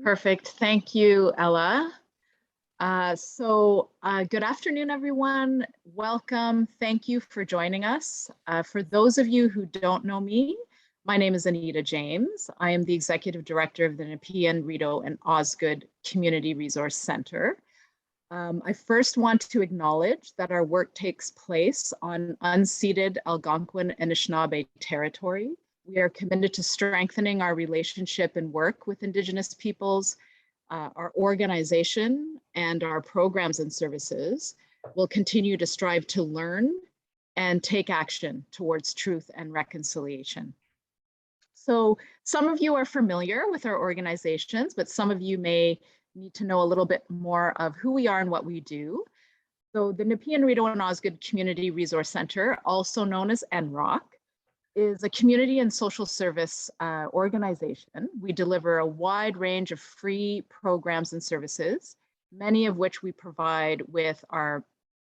Perfect. Thank you, Ella. Good afternoon, everyone. Welcome. Thank you for joining us. For those of you who don't know me, my name is Anita James. I am the Executive Director of the Nepean, Rideau, and Osgood Community Resource Center. I first want to acknowledge that our work takes place on unceded Algonquin and Anishinaabe territory. We are committed to strengthening our relationship and work with Indigenous peoples. Our organization and our programs and services will continue to strive to learn and take action towards truth and reconciliation. So some of you are familiar with our organizations, but some of you may need to know a little bit more of who we are and what we do. So the Nepean, Rideau, and Osgood Community Resource Center, also known as NROC, is a community and social service organization. We deliver a wide range of free programs and services, many of which we provide with our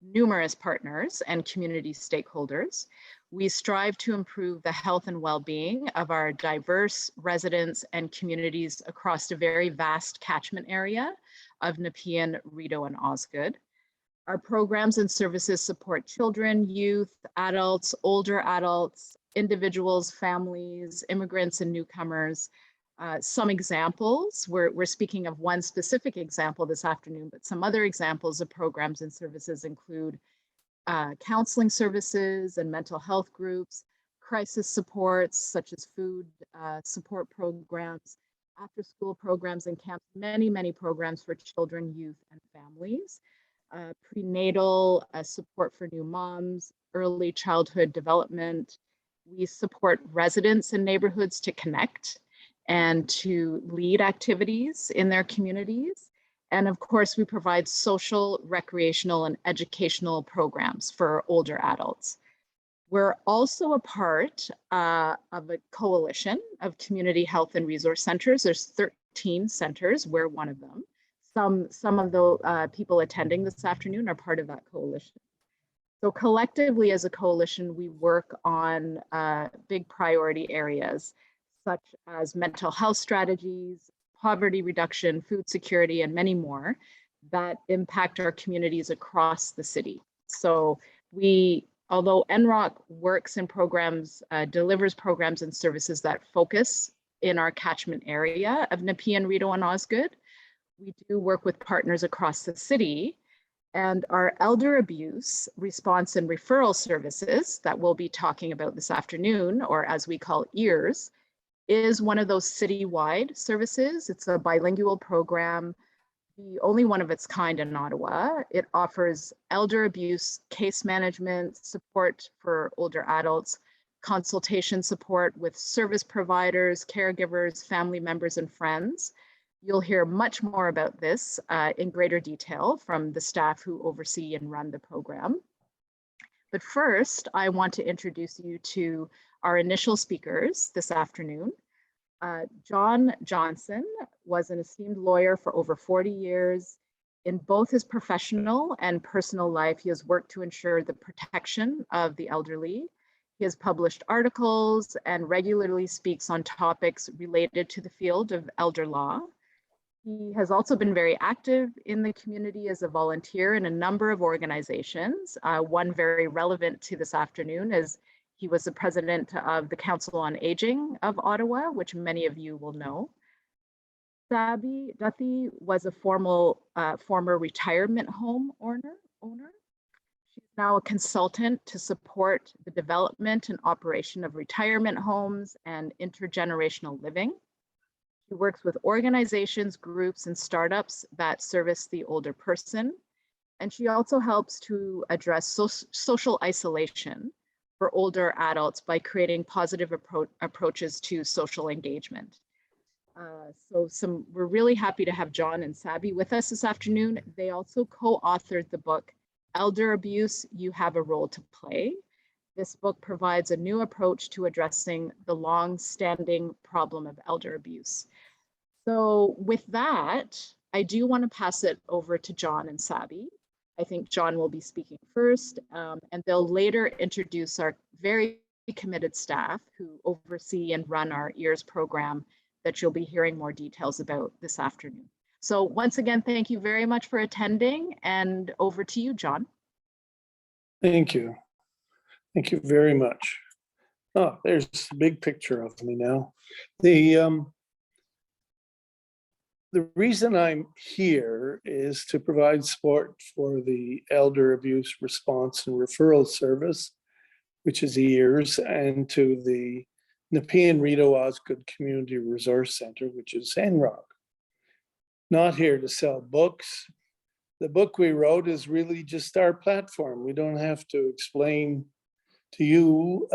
numerous partners and community stakeholders. We strive to improve the health and well-being of our diverse residents and communities across a very vast catchment area of Nepean, Rideau, and Osgood. Our programs and services support children, youth, adults, older adults, individuals, families, immigrants, and newcomers. Some examples, we're speaking of one specific example this afternoon, but some other examples of programs and services include counseling services and mental health groups, crisis supports such as food support programs, after school programs and camps, many programs for children, youth, and families. Prenatal support for new moms, early childhood development. We support residents in neighborhoods to connect and to lead activities in their communities. And of course, we provide social, recreational, and educational programs for older adults. We're also a part of a coalition of community health and resource centers. There's 13 centers, we're one of them. Some of the people attending this afternoon are part of that coalition. So collectively as a coalition, we work on big priority areas such as mental health strategies, poverty reduction, food security, and many more that impact our communities across the city. So although NROC works in programs, delivers programs and services that focus in our catchment area of Nepean, Rideau, and Osgood, we do work with partners across the city. And our elder abuse response and referral services that we'll be talking about this afternoon, or as we call EARRS, is one of those citywide services. It's a bilingual program, the only one of its kind in Ottawa. It offers elder abuse case management, support for older adults, consultation support with service providers, caregivers, family members, and friends. You'll hear much more about this in greater detail from the staff who oversee and run the program. But first, I want to introduce you to our initial speakers this afternoon. John Johnson was an esteemed lawyer for over 40 years. In both his professional and personal life, he has worked to ensure the protection of the elderly. He has published articles and regularly speaks on topics related to the field of elder law. He has also been very active in the community as a volunteer in a number of organizations. One very relevant to this afternoon is he was the president of the Council on Aging of Ottawa, which many of you will know. Sabi Duthie was a former retirement home owner. She's now a consultant to support the development and operation of retirement homes and intergenerational living. She works with organizations, groups, and startups that service the older person. And she also helps to address social isolation for older adults by creating positive approaches to social engagement. We're really happy to have John and Sabi with us this afternoon. They also co-authored the book, Elder Abuse, You Have a Role to Play. This book provides a new approach to addressing the long-standing problem of elder abuse. So with that, I do want to pass it over to John and Sabi. I think John will be speaking first, and they'll later introduce our very committed staff who oversee and run our EARRS program that you'll be hearing more details about this afternoon. So once again, thank you very much for attending, and over to you, John. Thank you. Thank you very much. Oh, there's a big picture of me now. The reason I'm here is to provide support for the Elder Abuse Response and Referral Service, which is EARRS, and to the Nepean Rito Osgood Community Resource Center, which is NROC. Not here to sell books. The book we wrote is really just our platform. We don't have to explain to you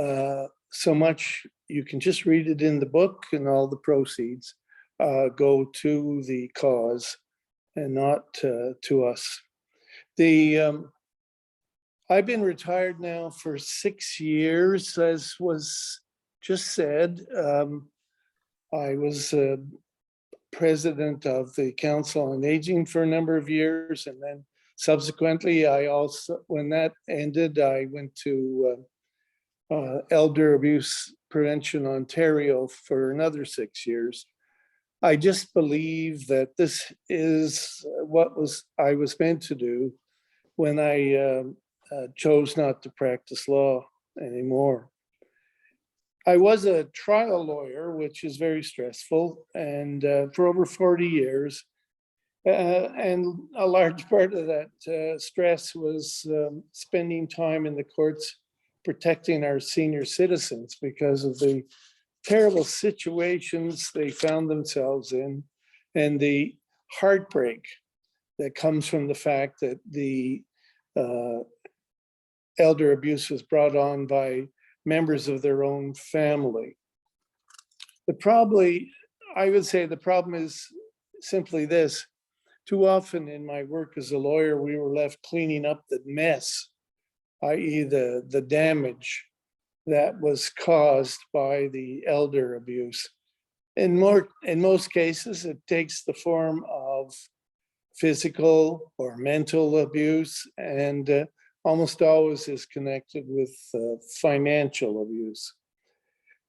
so much. You can just read it in the book, and all the proceeds go to the cause and not to us. I've been retired now for 6 years, as was just said. I was president of the Council on Aging for a number of years, and then subsequently, when that ended, I went to Elder Abuse Prevention Ontario for another 6 years. I just believe that this is what I was meant to do when I chose not to practice law anymore. I was a trial lawyer, which is very stressful, and for over 40 years. And a large part of that stress was spending time in the courts protecting our senior citizens because of the terrible situations they found themselves in and the heartbreak that comes from the fact that the elder abuse was brought on by members of their own family. I would say the problem is simply this. Too often in my work as a lawyer, we were left cleaning up the mess, i.e. the damage that was caused by the elder abuse. In most cases, it takes the form of physical or mental abuse, and almost always is connected with financial abuse.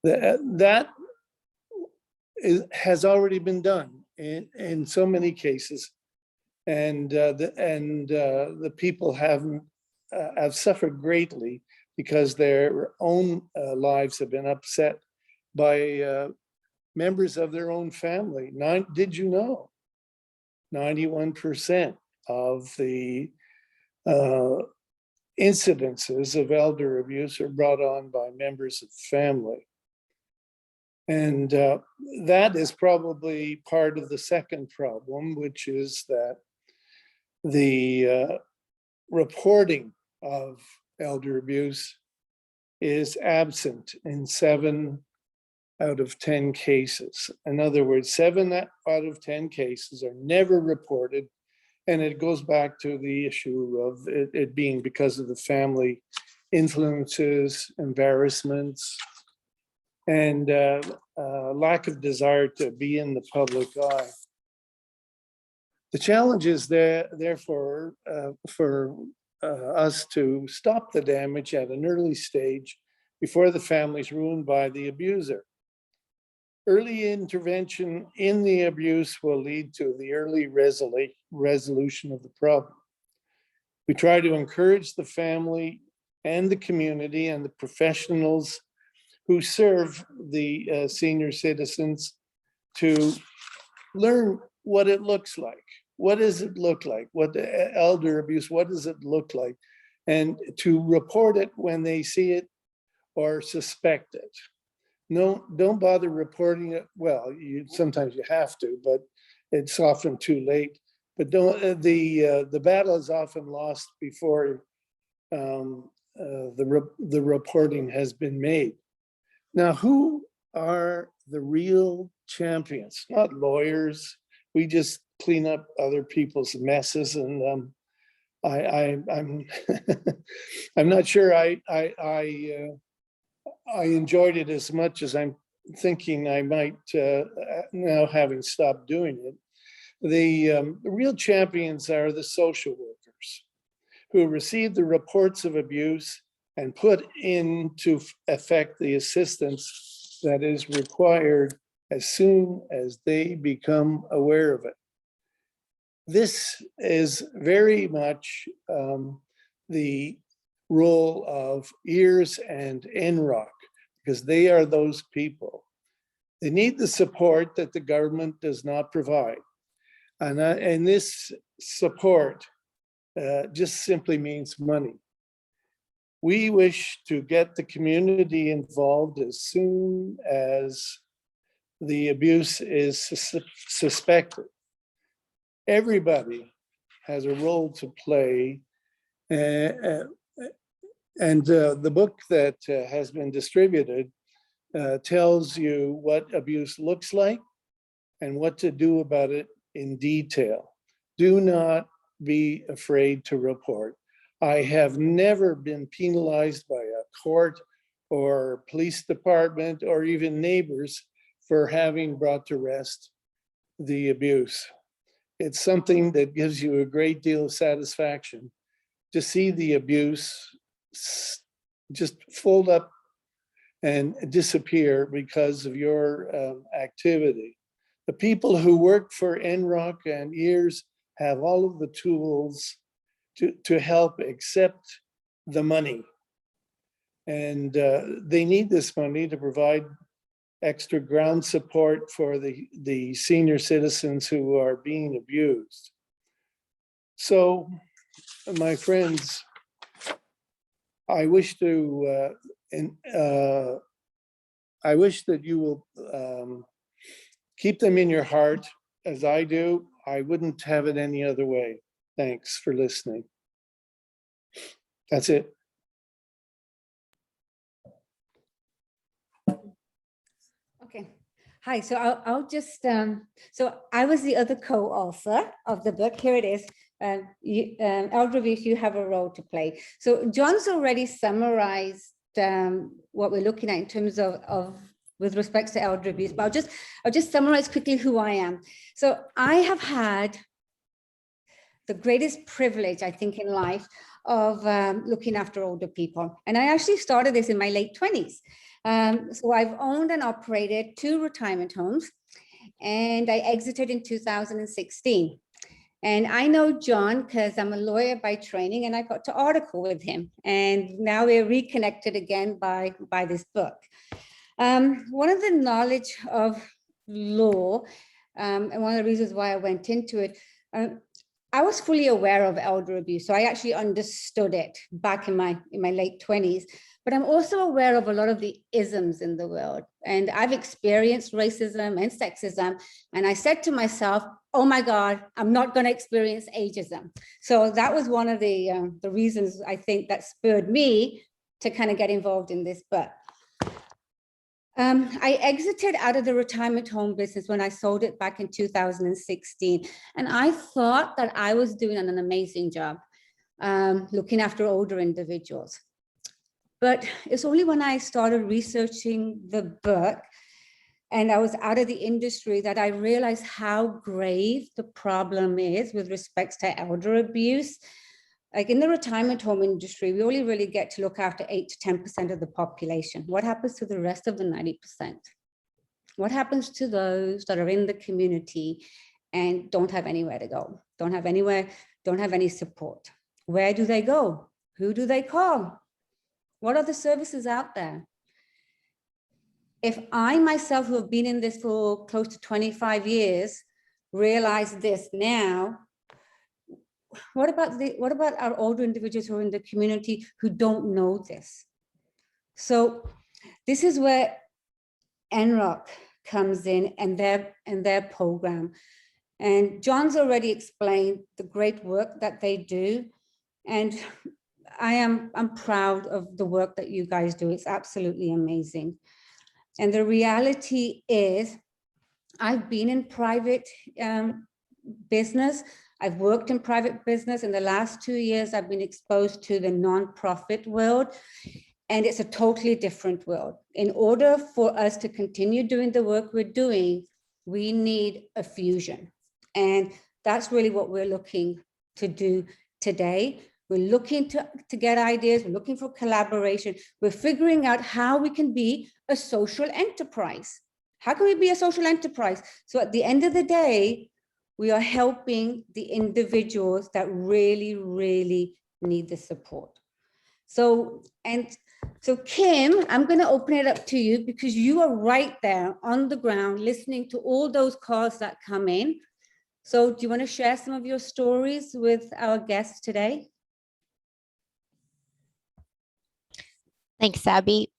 That has already been done in so many cases, and the people have suffered greatly because their own lives have been upset by members of their own family. Did you know 91% of the incidences of elder abuse are brought on by members of family? And that is probably part of the second problem, which is that the reporting of elder abuse is absent in 7 out of 10 cases. In other words, 7 out of 10 cases are never reported. And it goes back to the issue of it being because of the family influences, embarrassments, and lack of desire to be in the public eye. The challenge is therefore for us to stop the damage at an early stage before the family is ruined by the abuser. Early intervention in the abuse will lead to the early resolution of the problem. We try to encourage the family and the community and the professionals who serve the senior citizens to learn what it looks like. What does it look like? What the elder abuse, what does it look like? And to report it when they see it or suspect it. No, don't bother reporting it. Well, sometimes you have to, but it's often too late. But the battle is often lost before the reporting has been made. Now, who are the real champions? Not lawyers. We just clean up other people's messes, and I'm I'm not sure I enjoyed it as much as I'm thinking I might now, having stopped doing it. The real champions are the social workers who receive the reports of abuse and put into effect the assistance that is required as soon as they become aware of it. This is very much the role of EARRS and ENROC, because they are those people. They need the support that the government does not provide. And this support just simply means money. We wish to get the community involved as soon as the abuse is suspected. Everybody has a role to play. The book that has been distributed tells you what abuse looks like and what to do about it in detail. Do not be afraid to report. I have never been penalized by a court or police department or even neighbors for having brought to rest the abuse. It's something that gives you a great deal of satisfaction to see the abuse just fold up and disappear because of your activity. The people who work for ENROC and EARRS have all of the tools to help accept the money. And they need this money to provide extra ground support for the senior citizens who are being abused. So, my friends, I wish to, I wish that you will keep them in your heart as I do. I wouldn't have it any other way. Thanks for listening. That's it. Okay. Hi, so I'll just, so I was the other co-author of the book. Here it is. Elder abuse, you have a role to play. So John's already summarized what we're looking at in terms of with respect to elder abuse, but I'll just summarize quickly who I am. So I have had the greatest privilege, I think, in life of looking after older people. And I actually started this in my late 20s. So I've owned and operated 2 retirement homes, and I exited in 2016. And I know John because I'm a lawyer by training, and I got to article with him. And now we're reconnected again by this book. One of the knowledge of law, and one of the reasons why I went into it, I was fully aware of elder abuse. So I actually understood it back in my late 20s. But I'm also aware of a lot of the isms in the world. And I've experienced racism and sexism. And I said to myself, oh my God, I'm not going to experience ageism. So that was one of the reasons I think that spurred me to kind of get involved in this book. I exited out of the retirement home business when I sold it back in 2016. And I thought that I was doing an amazing job looking after older individuals. But it's only when I started researching the book and I was out of the industry that I realized how grave the problem is with respect to elder abuse. Like in the retirement home industry, we only really get to look after 8 to 10% of the population. What happens to the rest of the 90%? What happens to those that are in the community and don't have anywhere to go, don't have any support? Where do they go? Who do they call? What are the services out there? If I myself, who have been in this for close to 25 years, realize this now, what about our older individuals who are in the community who don't know this? So this is where ENROC comes in and their program. And John's already explained the great work that they do. And I'm proud of the work that you guys do. It's absolutely amazing. And the reality is, I've been in private business. I've worked in private business. In the last 2 years, I've been exposed to the nonprofit world, and it's a totally different world. In order for us to continue doing the work we're doing, we need a fusion. And that's really what we're looking to do today. We're looking to get ideas. We're looking for collaboration. We're figuring out how we can be a social enterprise. How can we be a social enterprise? So at the end of the day, we are helping the individuals that really, really need the support. So Kim, I'm going to open it up to you because you are right there on the ground listening to all those calls that come in. So do you want to share some of your stories with our guests today? Thanks, Abby.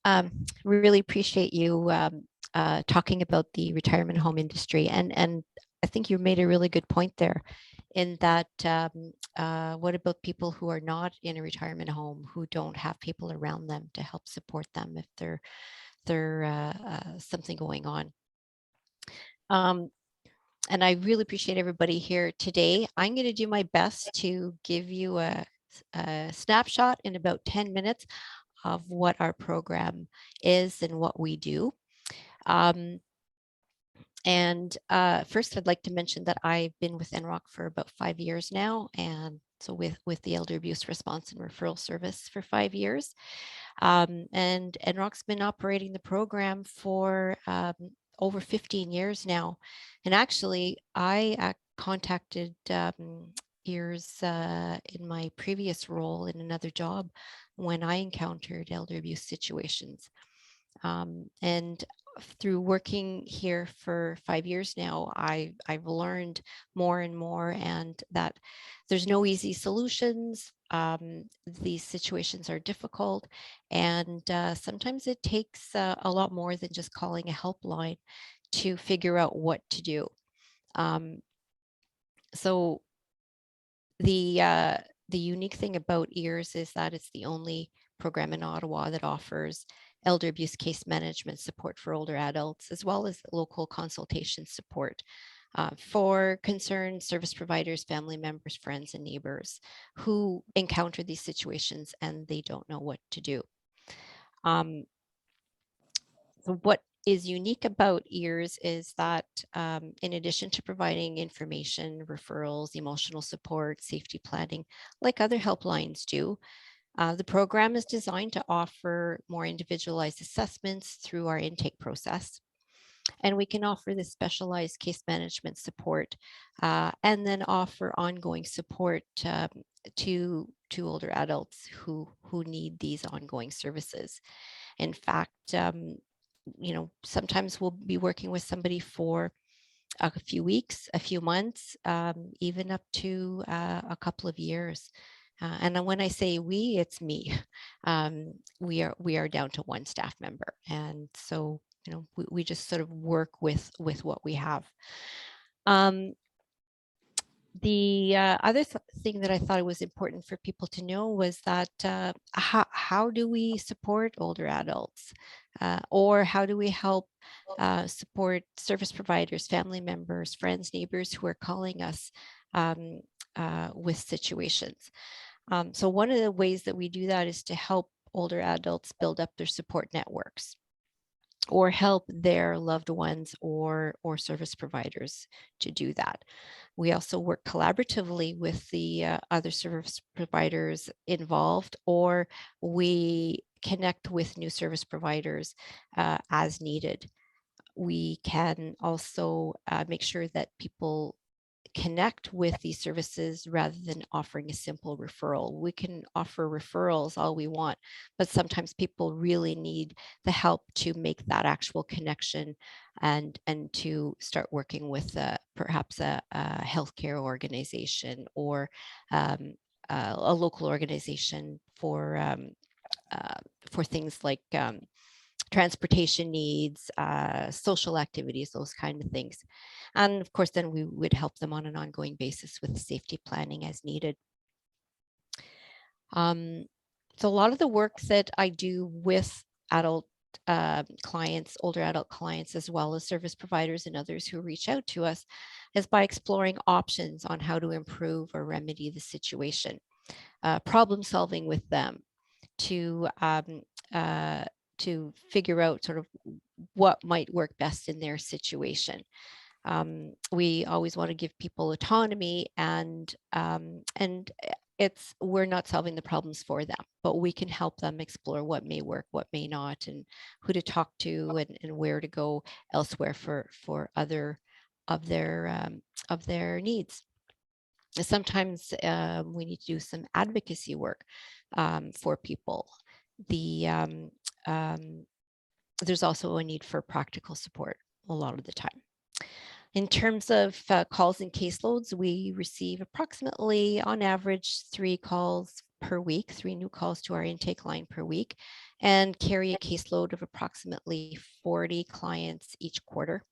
Really appreciate you talking about the retirement home industry. And I think you made a really good point there in that what about people who are not in a retirement home, who don't have people around them to help support them if they're something going on. And I really appreciate everybody here today. I'm going to do my best to give you a snapshot in about 10 minutes of what our program is and what we do. First, I'd like to mention that I've been with EARRS for about 5 years now, and so with the Elder Abuse Response and Referral Service for 5 years. And EARRS been operating the program for over 15 years now. And actually, I contacted EARRS in my previous role in another job when I encountered elder abuse situations. And through working here for 5 years now, I've learned more and more, and that there's no easy solutions. These situations are difficult, and sometimes it takes a lot more than just calling a helpline to figure out what to do. So the unique thing about EARRS is that it's the only program in Ottawa that offers elder abuse case management support for older adults, as well as local consultation support for concerned service providers, family members, friends, and neighbors who encounter these situations and they don't know what to do. So what is unique about EARRS is that in addition to providing information, referrals, emotional support, safety planning, like other helplines do, the program is designed to offer more individualized assessments through our intake process. And we can offer this specialized case management support and then offer ongoing support to older adults who need these ongoing services. In fact, you know, sometimes we'll be working with somebody for a few weeks, a few months, even up to a couple of years. And when I say we, it's me. We are down to one staff member, and so you know we just sort of work with what we have. The other thing that I thought it was important for people to know was that how do we support older adults, or how do we help support service providers, family members, friends, neighbors who are calling us with situations. So one of the ways that we do that is to help older adults build up their support networks, or help their loved ones or service providers to do that. We also work collaboratively with the other service providers involved, or we connect with new service providers as needed. We can also make sure that people connect with these services rather than offering a simple referral. We can offer referrals all we want, but sometimes people really need the help to make that actual connection and to start working with perhaps a healthcare organization or a local organization for things like transportation needs, social activities, those kind of things. And of course, then we would help them on an ongoing basis with safety planning as needed. So a lot of the work that I do with adult clients, older adult clients, as well as service providers and others who reach out to us, is by exploring options on how to improve or remedy the situation, problem solving with them to figure out sort of what might work best in their situation. We always want to give people autonomy and we're not solving the problems for them, but we can help them explore what may work, what may not, and who to talk to, and where to go elsewhere for other of their needs. Sometimes we need to do some advocacy work for people. There's also a need for practical support a lot of the time. In terms of calls and caseloads, we receive approximately, on average, 3 calls per week, 3 new calls to our intake line per week, and carry a caseload of approximately 40 clients each quarter.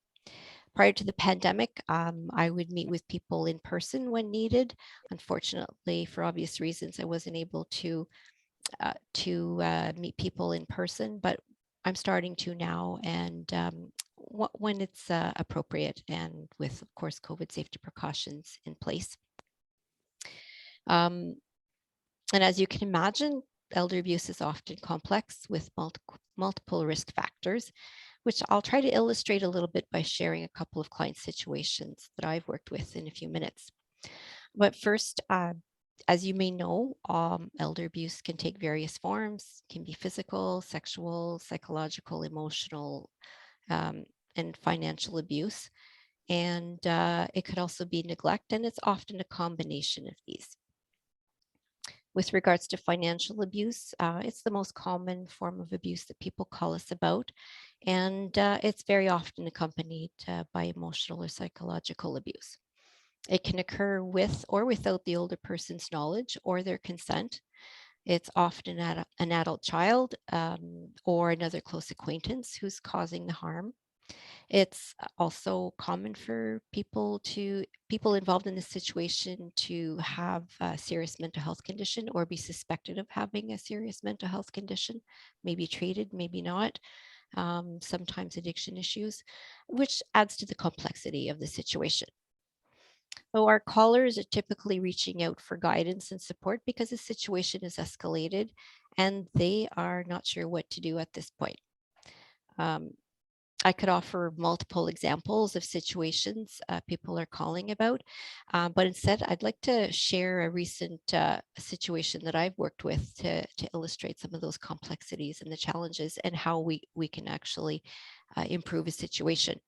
Prior to the pandemic, I would meet with people in person when needed. Unfortunately, for obvious reasons, I wasn't able to meet people in person, but I'm starting to now, and when it's appropriate, and with, of course, COVID safety precautions in place. And as you can imagine, elder abuse is often complex with multiple risk factors, which I'll try to illustrate a little bit by sharing a couple of client situations that I've worked with in a few minutes. But first, as you may know, elder abuse can take various forms, can be physical, sexual, psychological, emotional, and financial abuse. And it could also be neglect, and it's often a combination of these. With regards to financial abuse, it's the most common form of abuse that people call us about, and it's very often accompanied by emotional or psychological abuse. It can occur with or without the older person's knowledge or their consent. It's often an adult child or another close acquaintance who's causing the harm. It's also common for people involved in this situation to have a serious mental health condition or be suspected of having a serious mental health condition, maybe treated, maybe not, sometimes addiction issues, which adds to the complexity of the situation. So our callers are typically reaching out for guidance and support because the situation is escalated and they are not sure what to do at this point. I could offer multiple examples of situations people are calling about, but instead I'd like to share a recent situation that I've worked with to illustrate some of those complexities and the challenges and how we can actually improve a situation.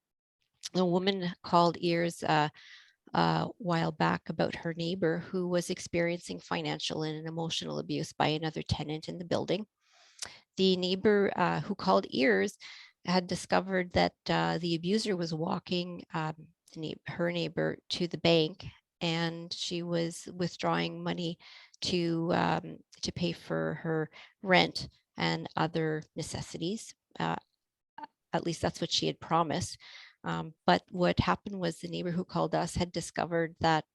A woman called EARRS a while back about her neighbor who was experiencing financial and emotional abuse by another tenant in the building. The neighbor who called EARRS had discovered that the abuser was walking her neighbor to the bank, and she was withdrawing money to pay for her rent and other necessities. At least that's what she had promised. But what happened was the neighbor who called us had discovered that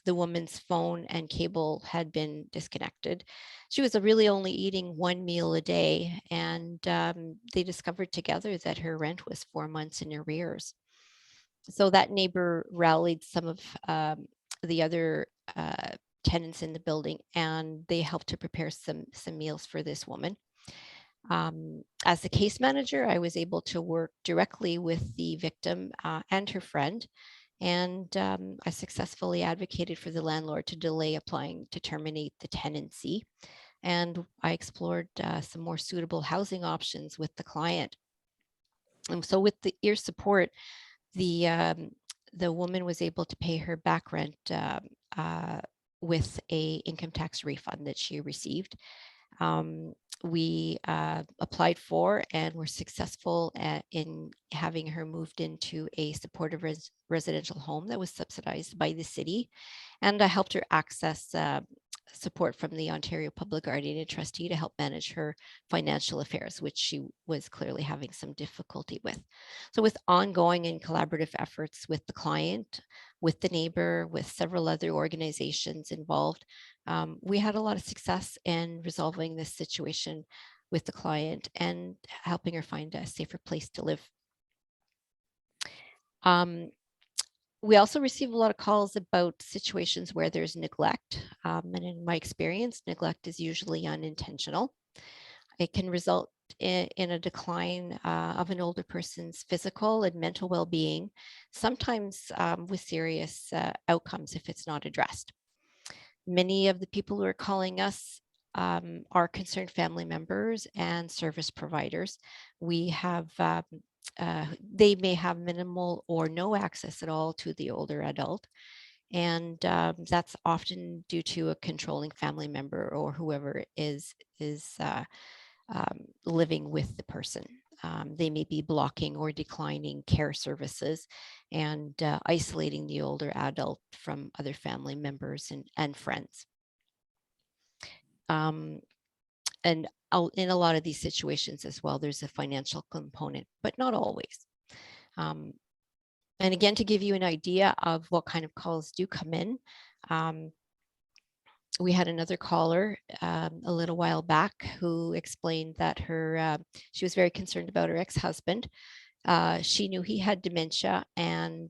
the woman's phone and cable had been disconnected. She was really only eating 1 meal a day, and they discovered together that her rent was 4 months in arrears. So that neighbor rallied some of the other tenants in the building, and they helped to prepare some meals for this woman. As the case manager, I was able to work directly with the victim and her friend, and I successfully advocated for the landlord to delay applying to terminate the tenancy. And I explored some more suitable housing options with the client. And so with the EARRS support, the woman was able to pay her back rent with a income tax refund that she received. We applied for and were successful in having her moved into a supportive residential home that was subsidized by the city. And I helped her access support from the Ontario Public Guardian and Trustee to help manage her financial affairs, which she was clearly having some difficulty with. So with ongoing and collaborative efforts with the client, with the neighbor, with several other organizations involved, we had a lot of success in resolving this situation with the client and helping her find a safer place to live. We also receive a lot of calls about situations where there's neglect. And in my experience, neglect is usually unintentional. It can result in a decline of an older person's physical and mental well-being, sometimes with serious outcomes if it's not addressed. Many of the people who are calling us are concerned family members and service providers. We have, they may have minimal or no access at all to the older adult. And that's often due to a controlling family member or whoever is living with the person. They may be blocking or declining care services and isolating the older adult from other family members and friends. And in a lot of these situations as well, there's a financial component, but not always. And again, to give you an idea of what kind of calls do come in, we had another caller a little while back who explained that she was very concerned about her ex-husband. She knew he had dementia, and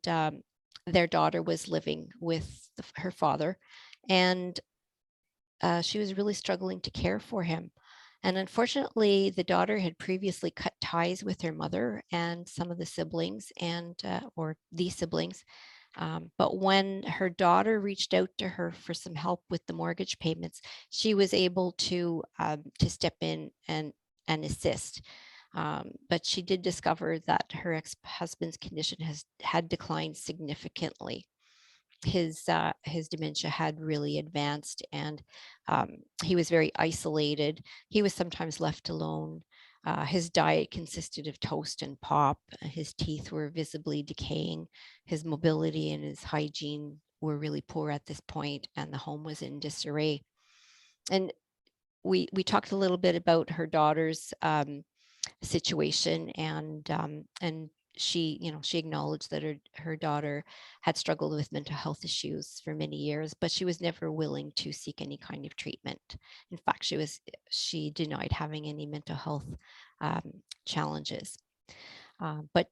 their daughter was living with her father, and she was really struggling to care for him. And unfortunately, the daughter had previously cut ties with her mother and some of the siblings or the siblings. But when her daughter reached out to her for some help with the mortgage payments, she was able to step in and assist. But she did discover that her ex-husband's condition had declined significantly. His dementia had really advanced, and he was very isolated. He was sometimes left alone. His diet consisted of toast and pop. His teeth were visibly decaying. His mobility and his hygiene were really poor at this point, and the home was in disarray. And we talked a little bit about her daughter's situation, and she acknowledged that her daughter had struggled with mental health issues for many years, but she was never willing to seek any kind of treatment. In fact, she denied having any mental health challenges. But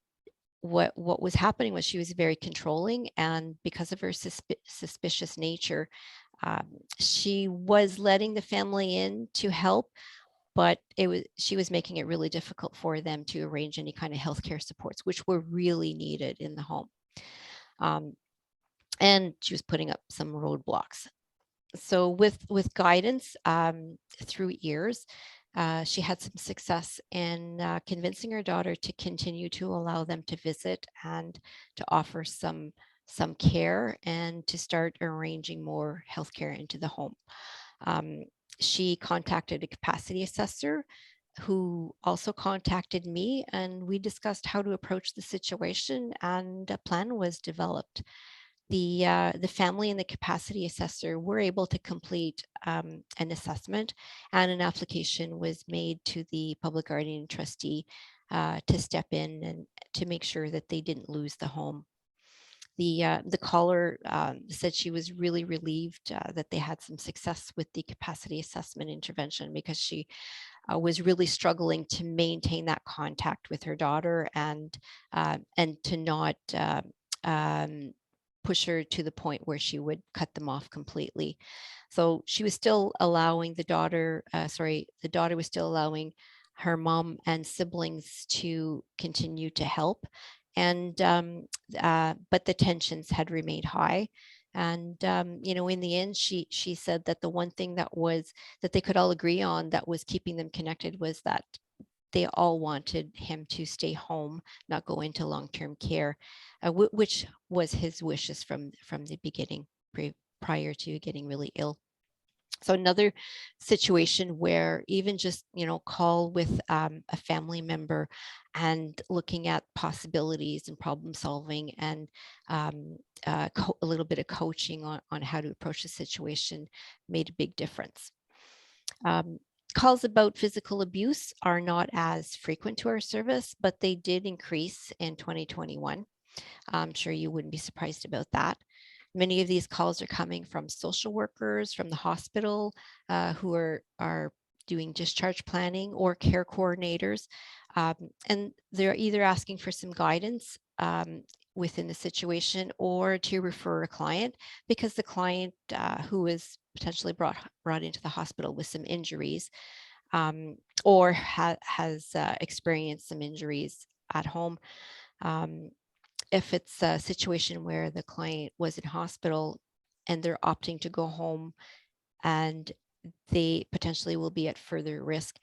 what was happening was she was very controlling, and because of her suspicious nature, she was letting the family in to help, but she was making it really difficult for them to arrange any kind of healthcare supports, which were really needed in the home. And she was putting up some roadblocks. So with guidance through EARRS, she had some success in convincing her daughter to continue to allow them to visit and to offer some care and to start arranging more healthcare into the home. She contacted a capacity assessor who also contacted me, and we discussed how to approach the situation, and a plan was developed. The family and the capacity assessor were able to complete an assessment, and an application was made to the public guardian trustee to step in and to make sure that they didn't lose the home. The caller said she was really relieved that they had some success with the capacity assessment intervention, because she was really struggling to maintain that contact with her daughter and to not push her to the point where she would cut them off completely. So she was still allowing the daughter was still allowing her mom and siblings to continue to help. And but the tensions had remained high. And in the end, she said that the one thing that they could all agree on that was keeping them connected was that they all wanted him to stay home, not go into long-term care, which was his wishes from the beginning, prior to getting really ill. So another situation where even just, call with a family member and looking at possibilities and problem solving, and a little bit of coaching on how to approach the situation made a big difference. Calls about physical abuse are not as frequent to our service, but they did increase in 2021. I'm sure you wouldn't be surprised about that. Many of these calls are coming from social workers, from the hospital, who are doing discharge planning, or care coordinators. And they're either asking for some guidance within the situation, or to refer a client, because the client who is potentially brought into the hospital with some injuries, or has experienced some injuries at home. If it's a situation where the client was in hospital and they're opting to go home and they potentially will be at further risk.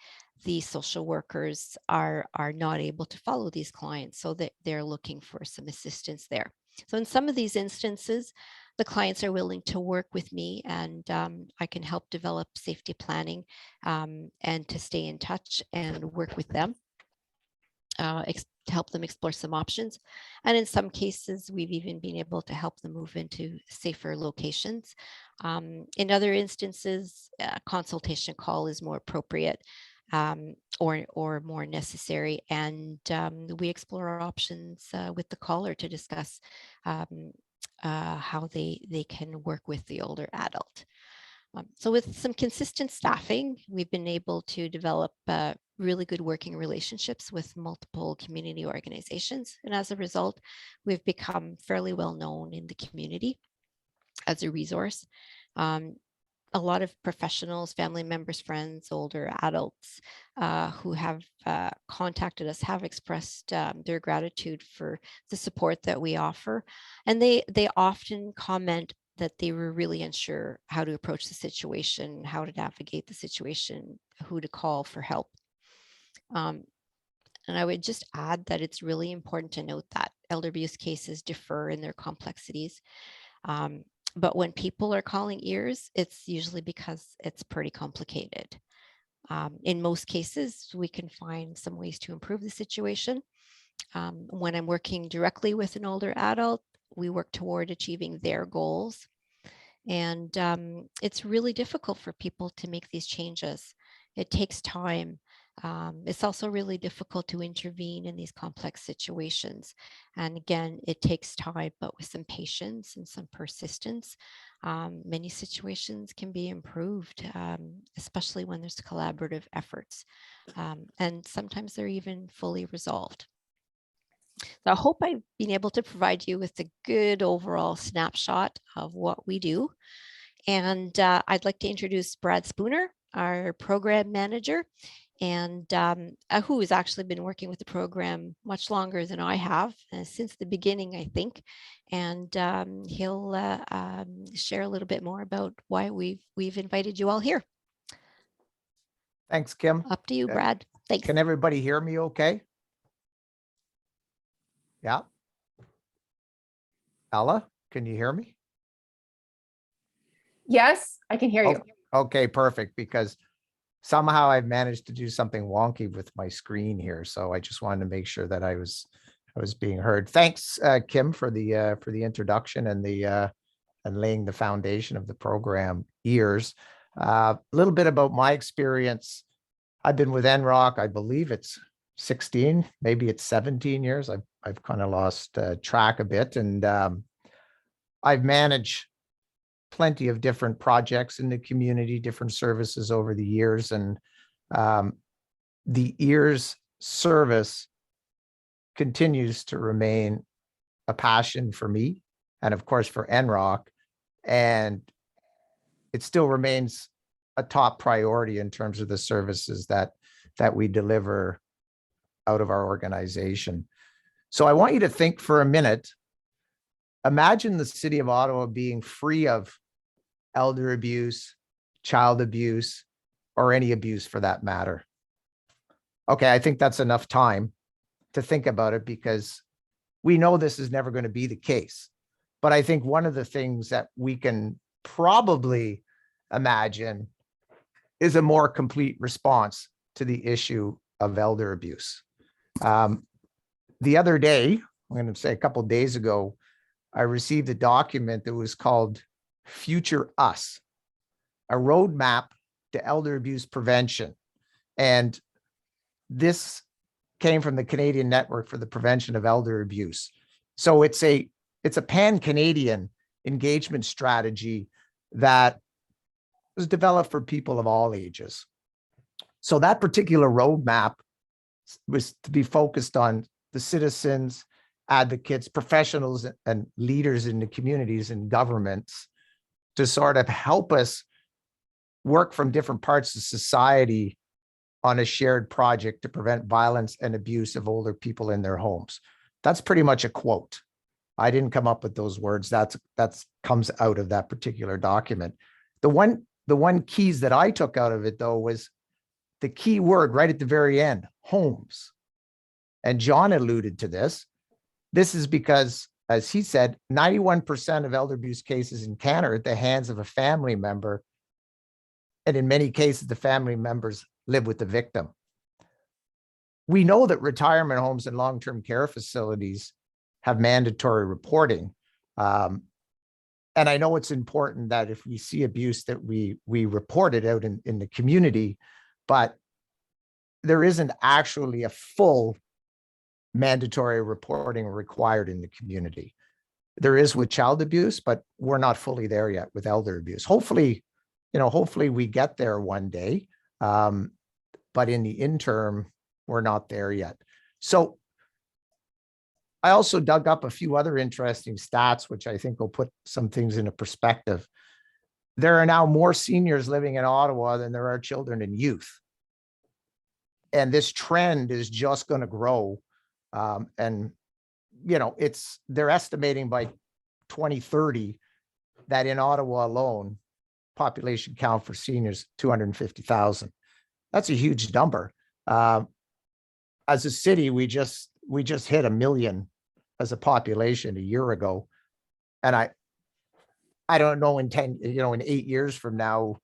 The social workers are not able to follow these clients, so that they're looking for some assistance there. So in some of these instances, the clients are willing to work with me, and I can help develop safety planning and to stay in touch and work with them to help them explore some options. And in some cases, we've even been able to help them move into safer locations. In other instances, a consultation call is more appropriate or more necessary. And we explore our options with the caller to discuss how they can work with the older adult. So with some consistent staffing, we've been able to develop really good working relationships with multiple community organizations. And as a result, we've become fairly well known in the community as a resource. A lot of professionals, family members, friends, older adults who have contacted us have expressed their gratitude for the support that we offer. And they often comment that they were really unsure how to approach the situation, how to navigate the situation, who to call for help. And I would just add that it's really important to note that elder abuse cases differ in their complexities. But when people are calling EARRS, it's usually because it's pretty complicated. In most cases, we can find some ways to improve the situation. When I'm working directly with an older adult, we work toward achieving their goals. And it's really difficult for people to make these changes. It takes time. It's also really difficult to intervene in these complex situations. And again, it takes time, but with some patience and some persistence, many situations can be improved, especially when there's collaborative efforts. And sometimes they're even fully resolved. So I hope I've been able to provide you with a good overall snapshot of what we do. And I'd like to introduce Brad Spooner, our program manager, and who has actually been working with the program much longer than I have, since the beginning, I think. And he'll share a little bit more about why we've invited you all here. Thanks, Kim. Up to you, Brad. Thanks. Can everybody hear me okay? Yeah. Ella, can you hear me? Yes, I can hear you. Okay, perfect. Because somehow I've managed to do something wonky with my screen here. So I just wanted to make sure that I was being heard. Thanks, Kim, for the introduction and and laying the foundation of the program EARRS. A little bit about my experience. I've been with NROC, I believe it's 16, maybe it's 17 years. I've kind of lost track a bit, and I've managed plenty of different projects in the community, different services over the years, and the EARRS service continues to remain a passion for me, and of course for NROC, and it still remains a top priority in terms of the services that we deliver out of our organization. So I want you to think for a minute. Imagine the city of Ottawa being free of elder abuse, child abuse, or any abuse for that matter. Okay, I think that's enough time to think about it, because we know this is never going to be the case. But I think one of the things that we can probably imagine is a more complete response to the issue of elder abuse. The other day, I'm going to say a couple of days ago, I received a document that was called Future Us, a roadmap to elder abuse prevention. And this came from the Canadian Network for the Prevention of Elder Abuse. So it's a pan-Canadian engagement strategy that was developed for people of all ages. So that particular roadmap was to be focused on the citizens, advocates, professionals, and leaders in the communities and governments to sort of help us work from different parts of society on a shared project to prevent violence and abuse of older people in their homes. That's pretty much a quote. I didn't come up with those words. That's comes out of that particular document. The one the one keys that I took out of it, though, was the key word right at the very end, homes. And John alluded to this. This is because, as he said, 91% of elder abuse cases in Canada are at the hands of a family member. And in many cases, the family members live with the victim. We know that retirement homes and long-term care facilities have mandatory reporting. And I know it's important that if we see abuse that we report it out in the community, but there isn't actually a full mandatory reporting required in the community. There is with child abuse, but we're not fully there yet with elder abuse. Hopefully, hopefully we get there one day. But in the interim, we're not there yet. So I also dug up a few other interesting stats, which I think will put some things into perspective. There are now more seniors living in Ottawa than there are children and youth. And this trend is just going to grow. And, they're estimating by 2030 that in Ottawa alone, population count for seniors, 250,000. That's a huge number. As a city, we just hit 1 million as a population a year ago. And I don't know in 8 years from now,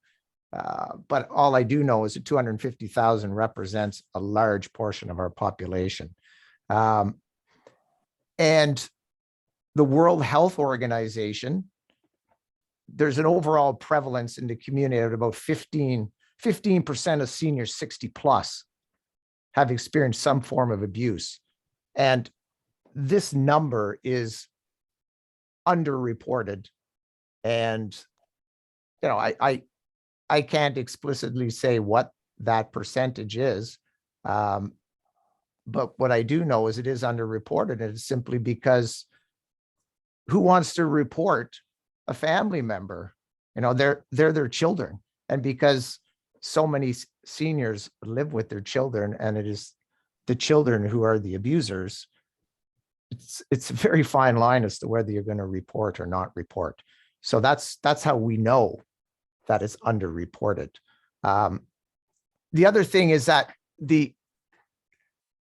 but all I do know is that 250,000 represents a large portion of our population. And the World Health Organization, there's an overall prevalence in the community of about 15% of seniors 60 plus have experienced some form of abuse. And this number is underreported. And, I can't explicitly say what that percentage is. But what I do know is it is underreported. And it's simply because who wants to report a family member? They're their children. And because so many seniors live with their children and it is the children who are the abusers, it's a very fine line as to whether you're going to report or not report. So that's how we know that it's underreported. The other thing is that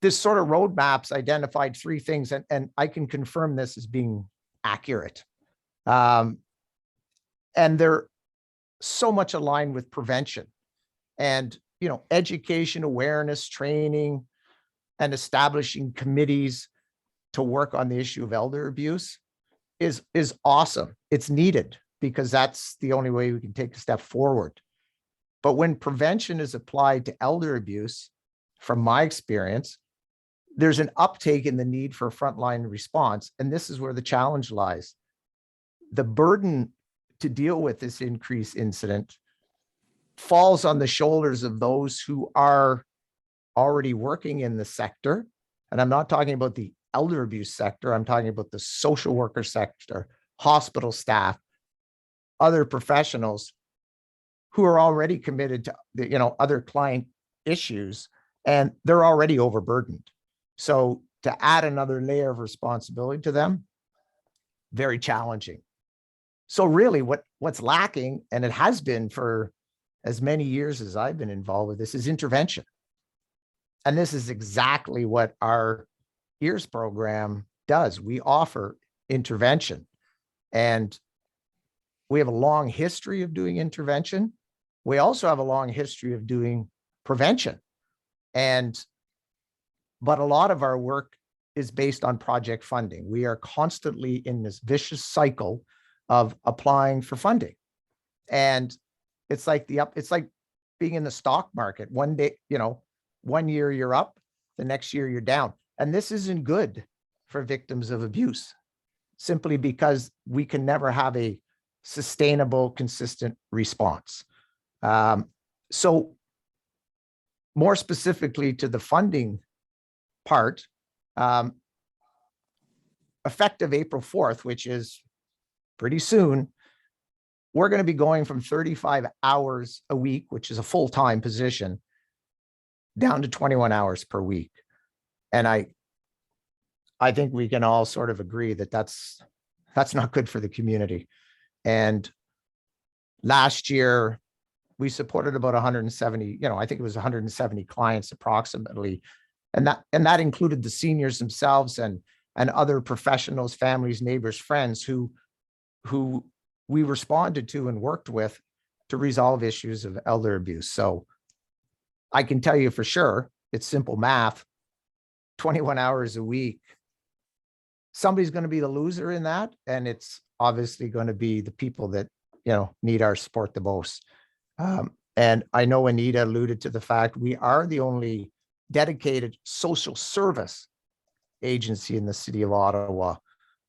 this sort of roadmaps identified 3 things, and I can confirm this as being accurate. And they're so much aligned with prevention and, education, awareness, training, and establishing committees to work on the issue of elder abuse is awesome. It's needed because that's the only way we can take a step forward. But when prevention is applied to elder abuse, from my experience, there's an uptake in the need for a frontline response. And this is where the challenge lies. The burden to deal with this increased incident falls on the shoulders of those who are already working in the sector. And I'm not talking about the elder abuse sector. I'm talking about the social worker sector, hospital staff, other professionals who are already committed to, other client issues, and they're already overburdened. So to add another layer of responsibility to them, very challenging. So really what's lacking, and it has been for as many years as I've been involved with this, is intervention. And this is exactly what our EARRS program does. We offer intervention, and we have a long history of doing intervention. We also have a long history of doing prevention. But a lot of our work is based on project funding. We are constantly in this vicious cycle of applying for funding. And it's like being in the stock market. One day, 1 year you're up, the next year you're down. And this isn't good for victims of abuse, simply because we can never have a sustainable, consistent response. So more specifically to the funding part, effective April 4th, which is pretty soon, we're going to be going from 35 hours a week, which is a full-time position, down to 21 hours per week. And I think we can all sort of agree that that's not good for the community. And last year, we supported about 170, I think it was 170 clients approximately. And that included the seniors themselves and other professionals, families, neighbors, friends who we responded to and worked with to resolve issues of elder abuse. So I can tell you for sure, it's simple math, 21 hours a week. Somebody's going to be the loser in that. And it's obviously going to be the people that, need our support the most. And I know Anita alluded to the fact we are the only dedicated social service agency in the city of Ottawa.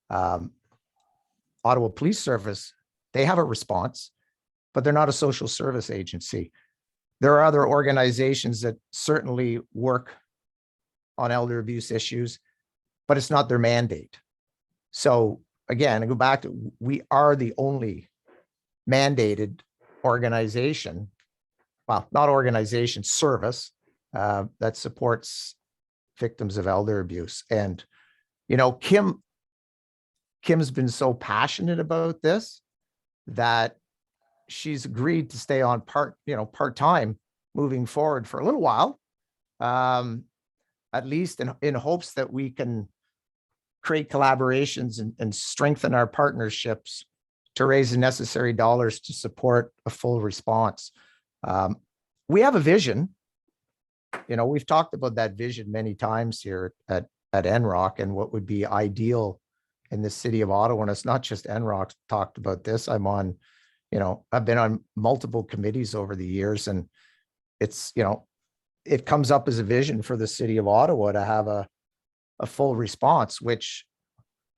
Ottawa Police Service, they have a response, but they're not a social service agency. There are other organizations that certainly work on elder abuse issues, but it's not their mandate. So again, I go back to, we are the only mandated organization, well, not organization, service that supports victims of elder abuse. And, Kim's been so passionate about this that she's agreed to stay on part-time moving forward for a little while, at least in hopes that we can create collaborations and strengthen our partnerships to raise the necessary dollars to support a full response. We have a vision. We've talked about that vision many times here at NROC and what would be ideal in the city of Ottawa. And it's not just NROC talked about this. I've been on multiple committees over the years, and it's, it comes up as a vision for the city of Ottawa to have a full response, which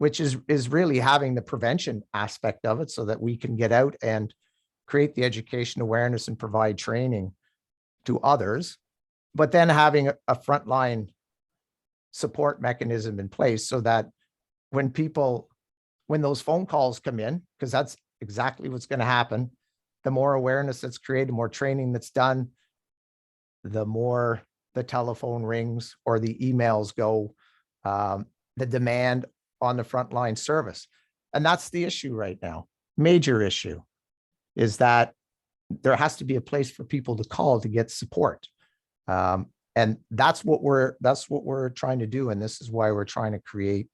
is really having the prevention aspect of it so that we can get out and create the education awareness and provide training to others, but then having a frontline support mechanism in place so that when those phone calls come in, because that's exactly what's going to happen, the more awareness that's created, the more training that's done, the more the telephone rings or the emails go, the demand on the frontline service. And that's the issue right now. Major issue is that there has to be a place for people to call to get support. And that's what we're trying to do. And this is why we're trying to create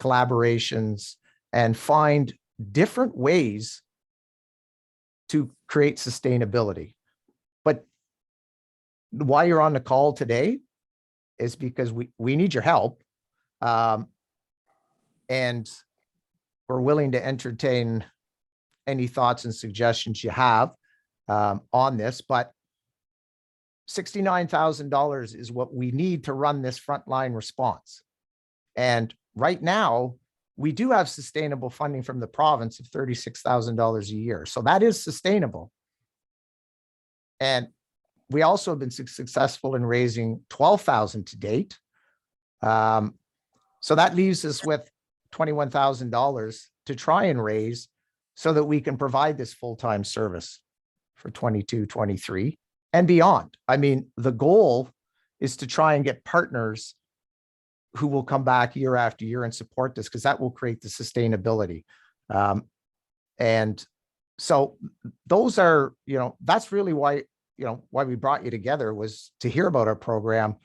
collaborations and find different ways to create sustainability. But why you're on the call today is because we need your help. And we're willing to entertain any thoughts and suggestions you have on this, but $69,000 is what we need to run this frontline response. And right now, we do have sustainable funding from the province of $36,000 a year. So that is sustainable. And we also have been successful in raising $12,000 to date. So that leaves us with $21,000 to try and raise so that we can provide this full-time service for 22, 23 and beyond. I mean, the goal is to try and get partners who will come back year after year and support this, because that will create the sustainability. And so those are, that's really why we brought you together, was to hear about our program,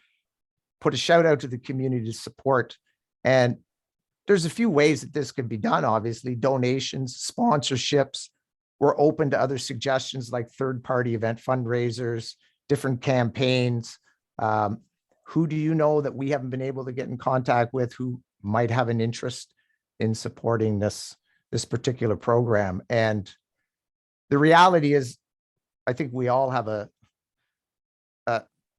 put a shout out to the community to support. And there's a few ways that this can be done, obviously, donations, sponsorships. We're open to other suggestions like third-party event fundraisers, different campaigns. Who do you know that we haven't been able to get in contact with who might have an interest in supporting this particular program? And the reality is, I think we all have a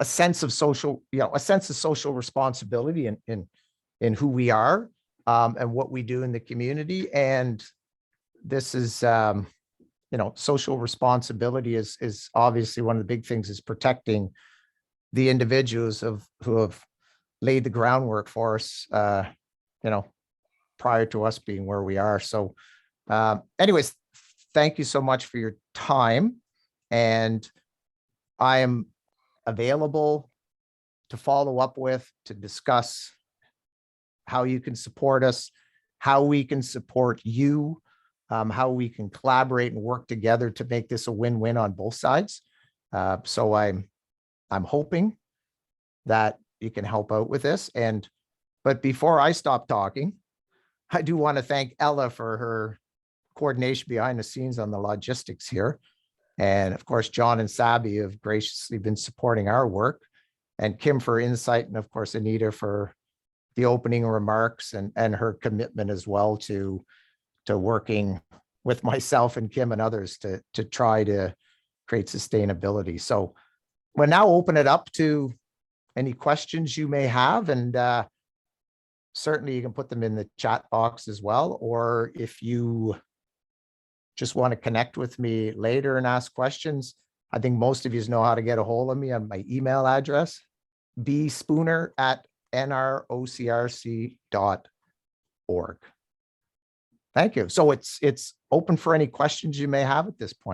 sense of social, a sense of social responsibility in who we are and what we do in the community. And this is, social responsibility is obviously one of the big things, is protecting the individuals who have laid the groundwork for us, prior to us being where we are. So anyways, thank you so much for your time. And I am available to follow up with, to discuss how you can support us, how we can support you. how we can collaborate and work together to make this a win-win on both sides. So I'm hoping that you can help out with this. But before I stop talking, I do want to thank Ella for her coordination behind the scenes on the logistics here. And of course, John and Sabby have graciously been supporting our work, and Kim for insight, and of course, Anita for the opening remarks and her commitment as well to working with myself and Kim and others to try to create sustainability. So we'll now open it up to any questions you may have, and certainly you can put them in the chat box as well, or if you just want to connect with me later and ask questions, I think most of you know how to get a hold of me on my email address, bspooner@nrocrc.org. Thank you. So it's open for any questions you may have at this point.